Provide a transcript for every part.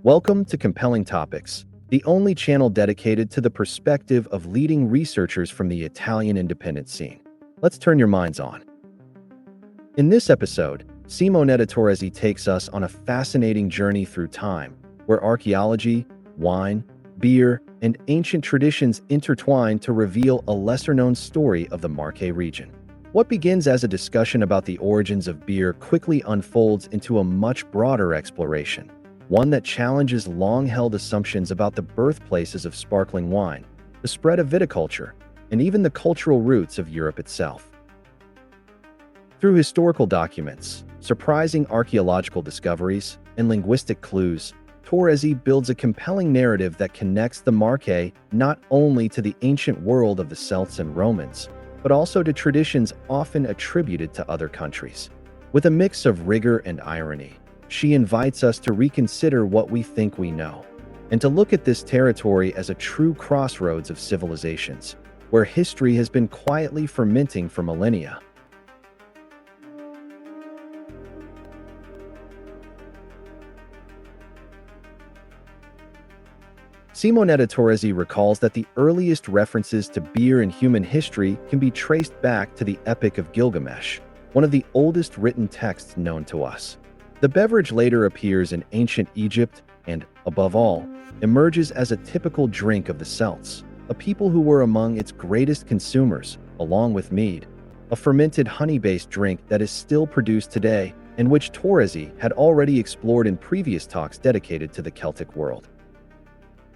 Welcome to Compelling Topics, the only channel dedicated to the perspective of leading researchers from the Italian independent scene. Let's turn your minds on. In this episode, Simonetta Torresi takes us on a fascinating journey through time, where archaeology, wine, beer, and ancient traditions intertwine to reveal a lesser-known story of the Marche region. What begins as a discussion about the origins of beer quickly unfolds into a much broader exploration, one that challenges long-held assumptions about the birthplaces of sparkling wine, the spread of viticulture, and even the cultural roots of Europe itself. Through historical documents, surprising archaeological discoveries, and linguistic clues, Torresi builds a compelling narrative that connects the Marche not only to the ancient world of the Celts and Romans, but also to traditions often attributed to other countries. With a mix of rigor and irony, she invites us to reconsider what we think we know, and to look at this territory as a true crossroads of civilizations, where history has been quietly fermenting for millennia. Simonetta Torresi recalls that the earliest references to beer in human history can be traced back to the Epic of Gilgamesh, one of the oldest written texts known to us. The beverage later appears in ancient Egypt and, above all, emerges as a typical drink of the Celts, a people who were among its greatest consumers, along with mead, a fermented honey-based drink that is still produced today and which Torresi had already explored in previous talks dedicated to the Celtic world.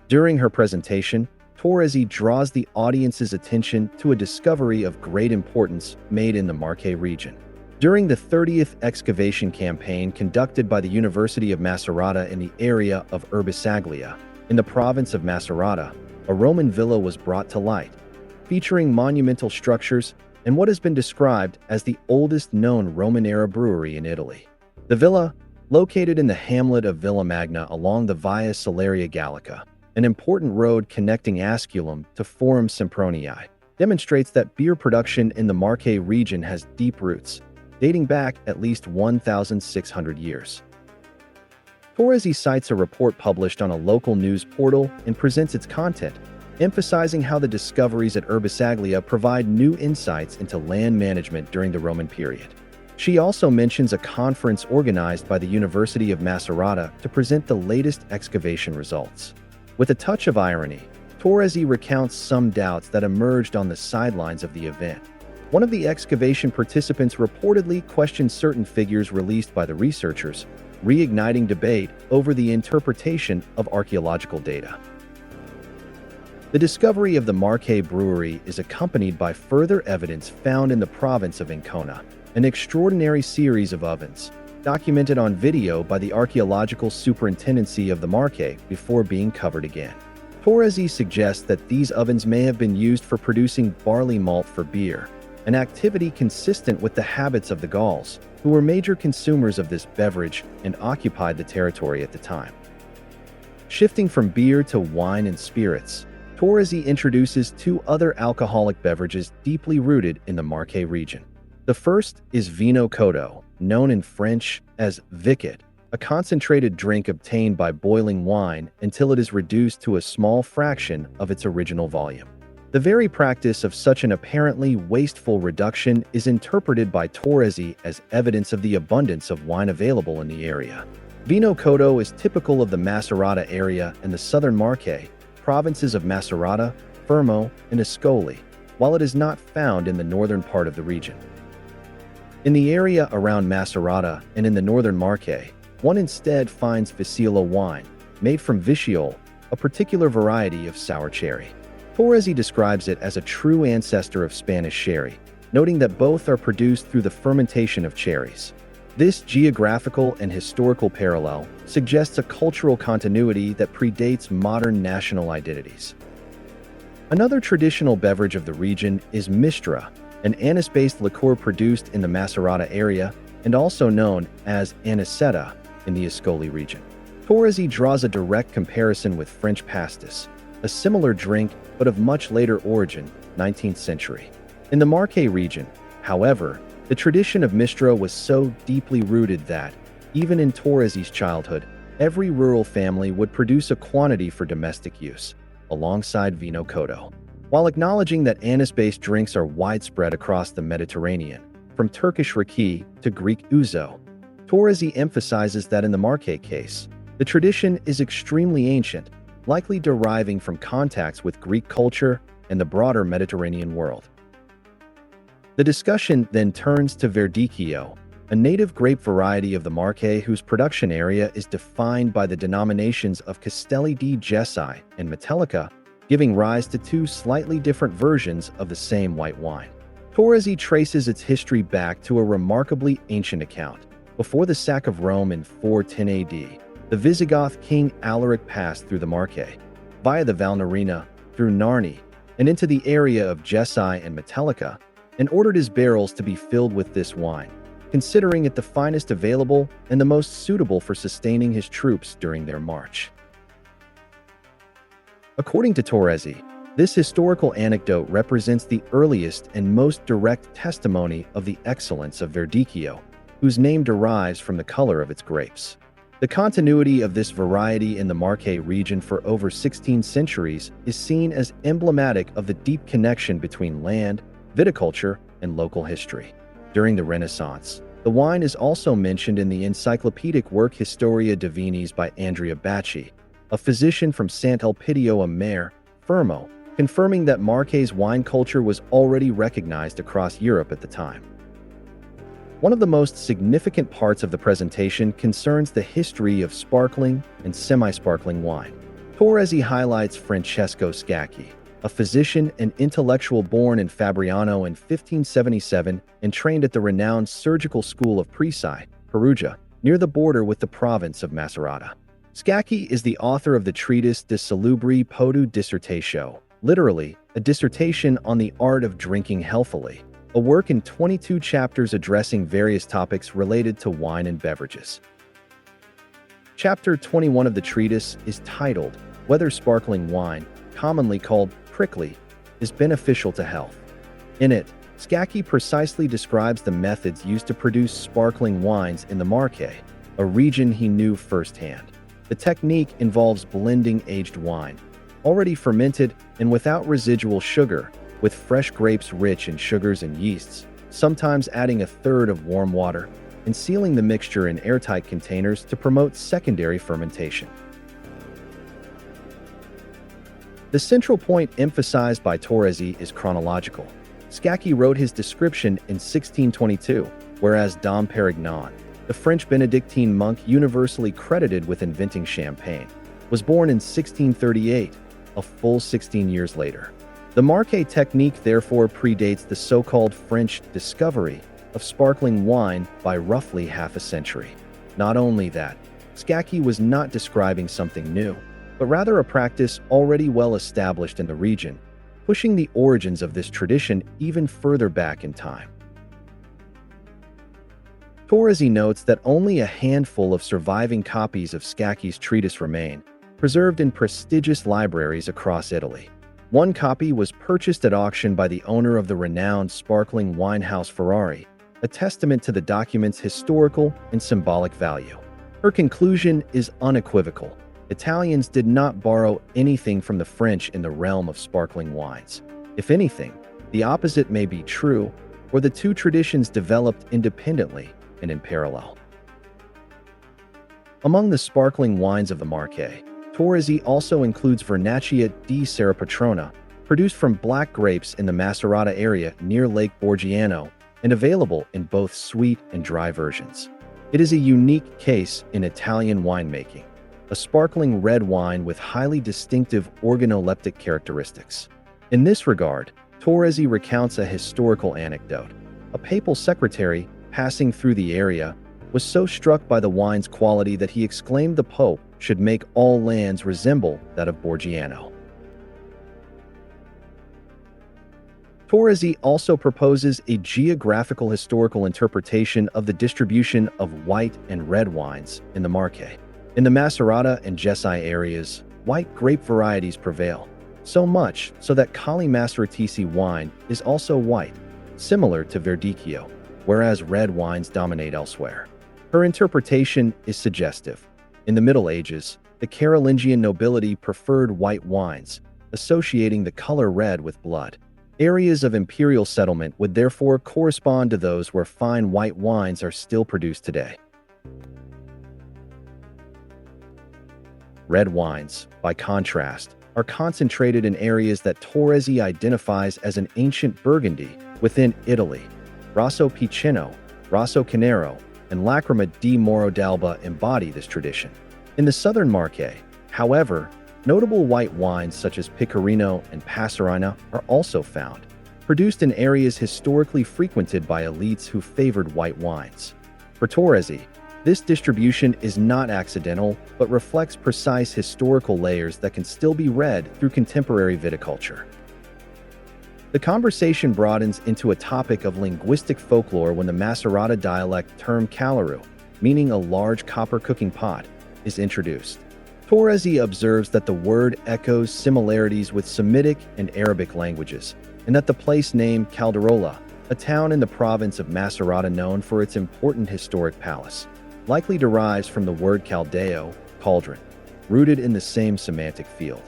During her presentation, Torresi draws the audience's attention to a discovery of great importance made in the Marche region. During the 30th excavation campaign conducted by the University of Macerata in the area of Urbisaglia, in the province of Macerata, a Roman villa was brought to light, featuring monumental structures and what has been described as the oldest known Roman-era brewery in Italy. The villa, located in the hamlet of Villa Magna along the Via Salaria Gallica, an important road connecting Asculum to Forum Sempronii, demonstrates that beer production in the Marche region has deep roots, dating back at least 1,600 years. Torresi cites a report published on a local news portal and presents its content, emphasizing how the discoveries at Urbisaglia provide new insights into land management during the Roman period. She also mentions a conference organized by the University of Macerata to present the latest excavation results. With a touch of irony, Torresi recounts some doubts that emerged on the sidelines of the event. One of the excavation participants reportedly questioned certain figures released by the researchers, reigniting debate over the interpretation of archaeological data. The discovery of the Marche brewery is accompanied by further evidence found in the province of Ancona, an extraordinary series of ovens, documented on video by the Archaeological Superintendency of the Marche before being covered again. Torresi suggests that these ovens may have been used for producing barley malt for beer, an activity consistent with the habits of the Gauls, who were major consumers of this beverage and occupied the territory at the time. Shifting from beer to wine and spirits, Torresi introduces two other alcoholic beverages deeply rooted in the Marche region. The first is vino cotto, known in French as vichet, a concentrated drink obtained by boiling wine until it is reduced to a small fraction of its original volume. The very practice of such an apparently wasteful reduction is interpreted by Torresi as evidence of the abundance of wine available in the area. Vino cotto is typical of the Macerata area and the southern Marche, provinces of Macerata, Fermo, and Ascoli, while it is not found in the northern part of the region. In the area around Macerata and in the northern Marche, one instead finds Ficillo wine, made from Vitiol, a particular variety of sour cherry. Torresi describes it as a true ancestor of Spanish sherry, noting that both are produced through the fermentation of cherries. This geographical and historical parallel suggests a cultural continuity that predates modern national identities. Another traditional beverage of the region is mistra, an anise-based liqueur produced in the Macerata area and also known as anisetta in the Ascoli region. Torresi draws a direct comparison with French pastis, a similar drink but of much later origin, 19th century. In the Marche region, however, the tradition of mistra was so deeply rooted that, even in Torresi's childhood, every rural family would produce a quantity for domestic use, alongside vino cotto. While acknowledging that anise-based drinks are widespread across the Mediterranean, from Turkish raki to Greek ouzo, Torresi emphasizes that in the Marche case, the tradition is extremely ancient, likely deriving from contacts with Greek culture and the broader Mediterranean world. The discussion then turns to Verdicchio, a native grape variety of the Marche whose production area is defined by the denominations of Castelli di Gessi and Metellica, giving rise to two slightly different versions of the same white wine. Torresi traces its history back to a remarkably ancient account. Before the sack of Rome in 410 AD, the Visigoth king Alaric passed through the Marche, via the Valnerina, through Narni, and into the area of Gessi and Metellica, and ordered his barrels to be filled with this wine, considering it the finest available and the most suitable for sustaining his troops during their march. According to Torresi, this historical anecdote represents the earliest and most direct testimony of the excellence of Verdicchio, whose name derives from the color of its grapes. The continuity of this variety in the Marche region for over 16 centuries is seen as emblematic of the deep connection between land, viticulture, and local history. During the Renaissance, the wine is also mentioned in the encyclopedic work Historia Divinis by Andrea Bacci, a physician from Sant'Elpidio a Mare, Fermo, confirming that Marche's wine culture was already recognized across Europe at the time. One of the most significant parts of the presentation concerns the history of sparkling and semi-sparkling wine. Torresi highlights Francesco Scacchi, a physician and intellectual born in Fabriano in 1577 and trained at the renowned surgical school of Presi, Perugia, near the border with the province of Macerata. Scacchi is the author of the treatise De Salubri Potu Dissertatio, literally, a dissertation on the art of drinking healthily, a work in 22 chapters addressing various topics related to wine and beverages. Chapter 21 of the treatise is titled, Whether Sparkling Wine, commonly called prickly, is beneficial to health. In it, Scacchi precisely describes the methods used to produce sparkling wines in the Marche, a region he knew firsthand. The technique involves blending aged wine, already fermented and without residual sugar, with fresh grapes rich in sugars and yeasts, sometimes adding a third of warm water, and sealing the mixture in airtight containers to promote secondary fermentation. The central point emphasized by Torresi is chronological. Scacchi wrote his description in 1622, whereas Dom Pérignon, the French Benedictine monk universally credited with inventing champagne, was born in 1638, a full 16 years later. The Marche technique therefore predates the so-called French discovery of sparkling wine by roughly half a century. Not only that, Scacchi was not describing something new, but rather a practice already well established in the region, pushing the origins of this tradition even further back in time. Torresi notes that only a handful of surviving copies of Scacchi's treatise remain, preserved in prestigious libraries across Italy. One copy was purchased at auction by the owner of the renowned sparkling wine house Ferrari, a testament to the document's historical and symbolic value. Her conclusion is unequivocal. Italians did not borrow anything from the French in the realm of sparkling wines. If anything, the opposite may be true, or the two traditions developed independently and in parallel. Among the sparkling wines of the Marche, Torresi also includes Vernaccia di Serapatrona, produced from black grapes in the Macerata area near Lake Borgiano and available in both sweet and dry versions. It is a unique case in Italian winemaking, a sparkling red wine with highly distinctive organoleptic characteristics. In this regard, Torresi recounts a historical anecdote. A papal secretary, passing through the area, was so struck by the wine's quality that he exclaimed the Pope should make all lands resemble that of Borgiano. Torresi also proposes a geographical historical interpretation of the distribution of white and red wines in the Marche. In the Macerata and Gessi areas, white grape varieties prevail, so much so that Colli Maceratese wine is also white, similar to Verdicchio, whereas red wines dominate elsewhere. Her interpretation is suggestive. In the Middle Ages, the Carolingian nobility preferred white wines, associating the color red with blood. Areas of imperial settlement would therefore correspond to those where fine white wines are still produced today. Red wines, by contrast, are concentrated in areas that Torresi identifies as an ancient Burgundy within Italy. Rosso Piceno, Rosso Canero, and Lacrima di Moro d'Alba embody this tradition. In the southern Marche, however, notable white wines such as Pecorino and Passerina are also found, produced in areas historically frequented by elites who favored white wines. For Torresi, this distribution is not accidental, but reflects precise historical layers that can still be read through contemporary viticulture. The conversation broadens into a topic of linguistic folklore when the Macerata dialect term calaru, meaning a large copper cooking pot, is introduced. Torresi observes that the word echoes similarities with Semitic and Arabic languages, and that the place name Calderola, a town in the province of Macerata known for its important historic palace, likely derives from the word caldeo, cauldron, rooted in the same semantic field.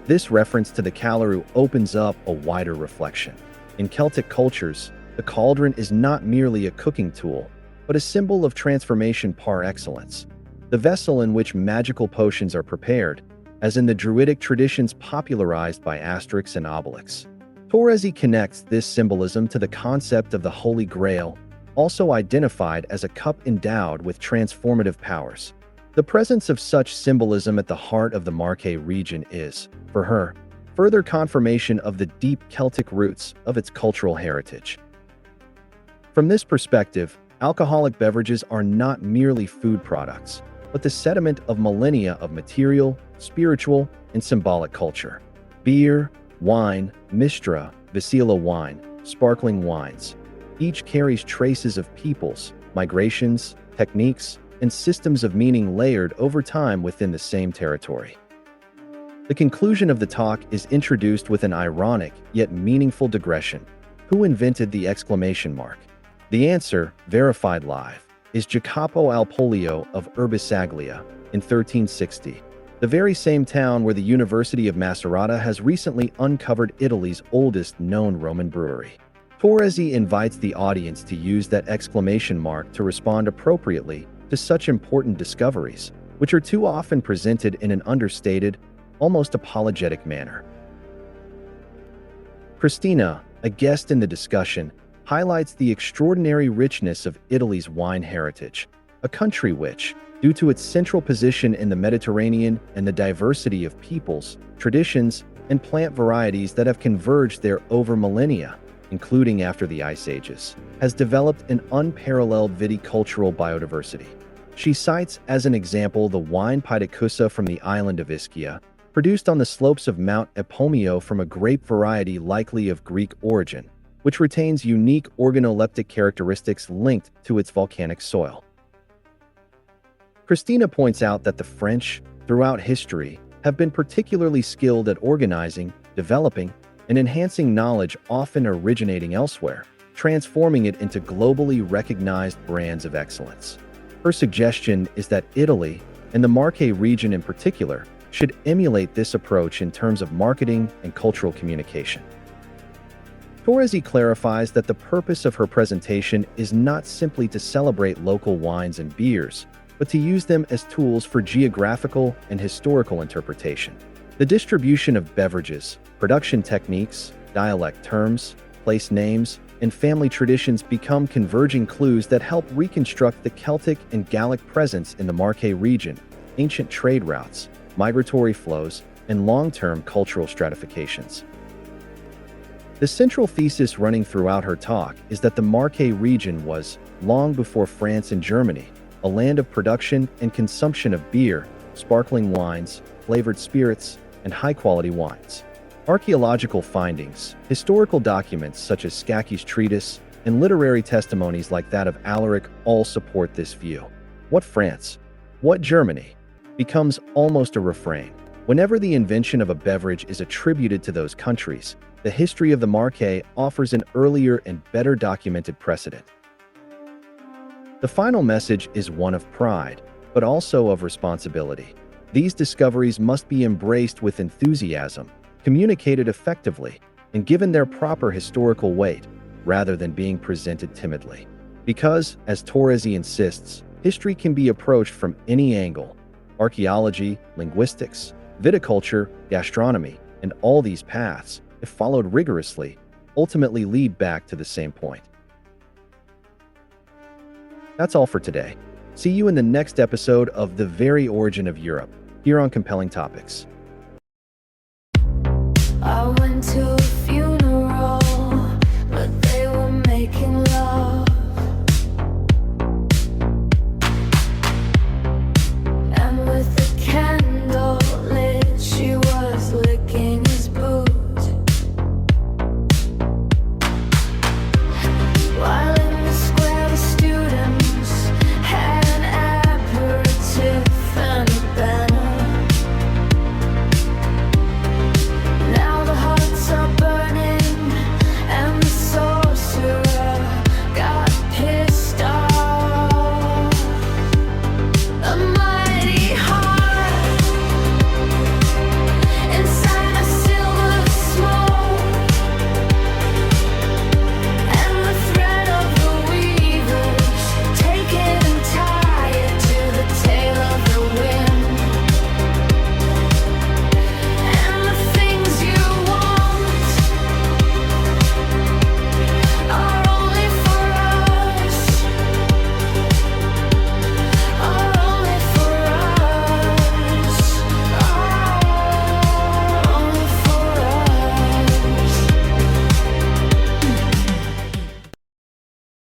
This reference to the calaru opens up a wider reflection. In Celtic cultures, the cauldron is not merely a cooking tool, but a symbol of transformation par excellence, the vessel in which magical potions are prepared, as in the Druidic traditions popularized by Asterix and Obelix. Torresi connects this symbolism to the concept of the Holy Grail, also identified as a cup endowed with transformative powers. The presence of such symbolism at the heart of the Marche region is, for her, further confirmation of the deep Celtic roots of its cultural heritage. From this perspective, alcoholic beverages are not merely food products, but the sediment of millennia of material, spiritual, and symbolic culture. Beer, wine, mistra, Visila wine, sparkling wines, each carries traces of peoples, migrations, techniques, and systems of meaning layered over time within the same territory. The conclusion of the talk is introduced with an ironic yet meaningful digression. Who invented the exclamation mark? The answer, verified live, is Jacopo al Polio of Urbisaglia in 1360, the very same town where the University of Macerata has recently uncovered Italy's oldest known Roman brewery. Torresi invites the audience to use that exclamation mark to respond appropriately to such important discoveries, which are too often presented in an understated, almost apologetic manner. Christina, a guest in the discussion, highlights the extraordinary richness of Italy's wine heritage, a country which, due to its central position in the Mediterranean and the diversity of peoples, traditions, and plant varieties that have converged there over millennia, including after the Ice Ages, has developed an unparalleled viticultural biodiversity. She cites as an example the wine Pitacusa from the island of Ischia, produced on the slopes of Mount Epomeo from a grape variety likely of Greek origin, which retains unique organoleptic characteristics linked to its volcanic soil. Christina points out that the French, throughout history, have been particularly skilled at organizing developing, and enhancing knowledge often originating elsewhere, transforming it into globally recognized brands of excellence. Her suggestion is that Italy, and the Marche region in particular, should emulate this approach in terms of marketing and cultural communication. Torresi clarifies that the purpose of her presentation is not simply to celebrate local wines and beers, but to use them as tools for geographical and historical interpretation. The distribution of beverages, production techniques, dialect terms, place names, and family traditions become converging clues that help reconstruct the Celtic and Gallic presence in the Marche region, ancient trade routes, migratory flows, and long-term cultural stratifications. The central thesis running throughout her talk is that the Marche region was, long before France and Germany, a land of production and consumption of beer, sparkling wines, flavored spirits, and high-quality wines. Archaeological findings, historical documents such as Scacchi's treatise, and literary testimonies like that of Alaric all support this view. What France? What Germany? Becomes almost a refrain. Whenever the invention of a beverage is attributed to those countries, the history of the Marche offers an earlier and better documented precedent. The final message is one of pride, but also of responsibility. These discoveries must be embraced with enthusiasm, communicated effectively, and given their proper historical weight, rather than being presented timidly. Because, as Torresi insists, history can be approached from any angle. Archaeology, linguistics, viticulture, gastronomy, and all these paths, if followed rigorously, ultimately lead back to the same point. That's all for today. See you in the next episode of The Very Origin of Europe, here on Compelling Topics.